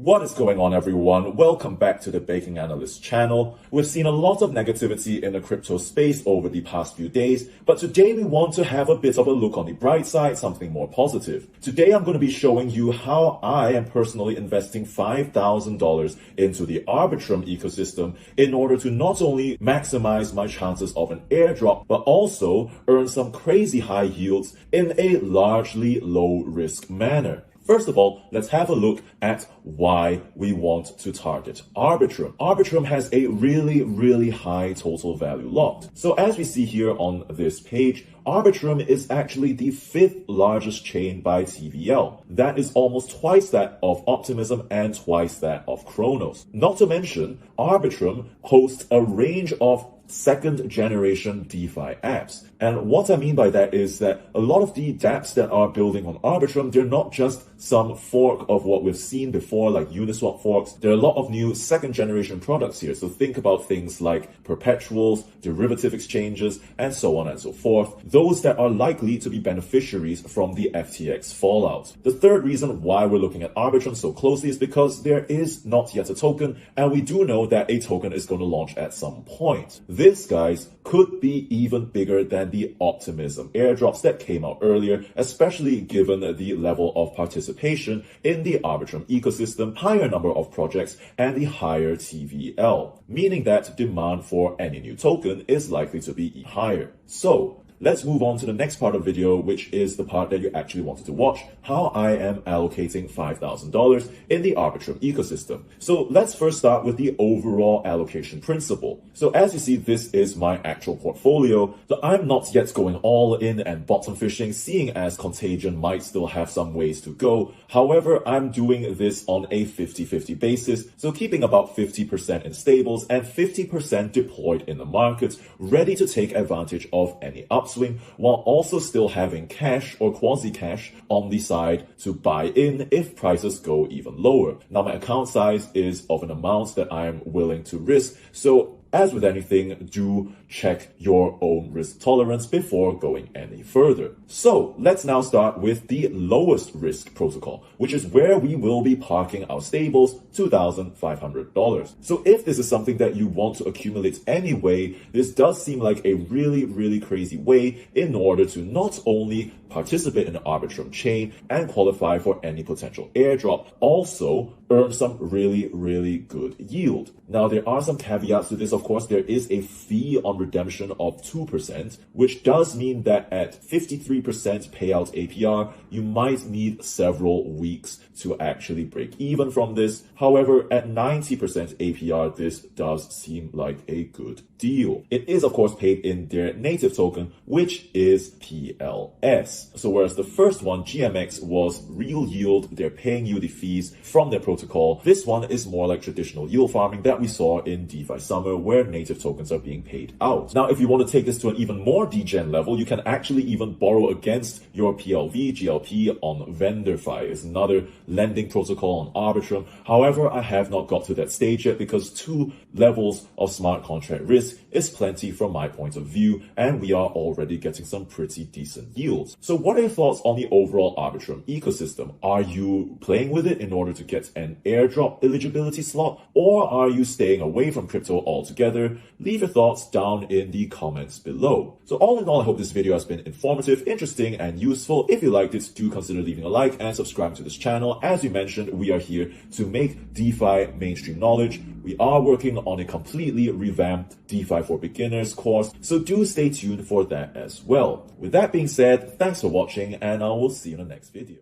What is going on, everyone? Welcome back to the Baking Analyst channel. We've seen a lot of negativity in the crypto space over the past few days, but today we want to have a bit of a look on the bright side, something more positive. Today I'm going to be showing you how I am personally investing $5,000 into the Arbitrum ecosystem in order to not only maximize my chances of an airdrop, but also earn some crazy high yields in a largely low risk manner. First of all, let's have a look at why we want to target Arbitrum. Arbitrum has a really high total value locked. So as we see here on this page, Arbitrum is actually the 5th largest chain by TVL. That is almost twice that of Optimism and twice that of Chronos. Not to mention, Arbitrum hosts a range of second generation DeFi apps. And what I mean by that is that a lot of the dApps that are building on Arbitrum, they're not just some fork of what we've seen before, like Uniswap forks. There are a lot of new second generation products here. So think about things like perpetuals, derivative exchanges, and so on and so forth. Those that are likely to be beneficiaries from the FTX fallout. The third reason why we're looking at Arbitrum so closely is because there is not yet a token, and we do know that a token is going to launch at some point. This, guys, could be even bigger than the Optimism airdrops that came out earlier, especially given the level of participation in the Arbitrum ecosystem, higher number of projects, and the higher TVL, meaning that demand for any new token is likely to be higher. So let's move on to the next part of the video, which is the part that you actually wanted to watch, how I am allocating $5,000 in the Arbitrum ecosystem. So let's first start with the overall allocation principle. So as you see, this is my actual portfolio. So I'm not yet going all in and bottom fishing, seeing as Contagion might still have some ways to go. However, I'm doing this on a 50-50 basis. So keeping about 50% in stables and 50% deployed in the markets, ready to take advantage of any upswing, while also still having cash or quasi-cash on the side to buy in if prices go even lower. Now, my account size is of an amount that I am willing to risk. So as with anything, do check your own risk tolerance before going any further. So let's now start with the lowest risk protocol, which is where we will be parking our stables, $2,500. So if this is something that you want to accumulate anyway, this does seem like a really crazy way in order to not only participate in the Arbitrum chain and qualify for any potential airdrop, also earn some really good yield. Now, there are some caveats to this. Of course, there is a fee on redemption of 2%, which does mean that at 53% payout APR, you might need several weeks to actually break even from this. However, at 90% APR, this does seem like a good deal. It is, of course, paid in their native token, which is PLS. So whereas the first one, GMX, was real yield, they're paying you the fees from their protocol. This one is more like traditional yield farming that we saw in DeFi Summer, where native tokens are being paid out. Now, if you want to take this to an even more degen level, you can actually even borrow against your PLV, GLP on VendorFi. It's another lending protocol on Arbitrum. However, I have not got to that stage yet because 2 levels of smart contract risk is plenty from my point of view, and we are already getting some pretty decent yields. So what are your thoughts on the overall Arbitrum ecosystem? Are you playing with it in order to get an airdrop eligibility slot, or are you staying away from crypto altogether? Leave your thoughts down in the comments below. So all in all, I hope this video has been informative, interesting, and useful. If you liked it, do consider leaving a like and subscribing to this channel. As we mentioned, we are here to make DeFi mainstream knowledge. We are working on a completely revamped DeFi for Beginners course, so do stay tuned for that as well. With that being said, thanks for watching, and I will see you in the next video.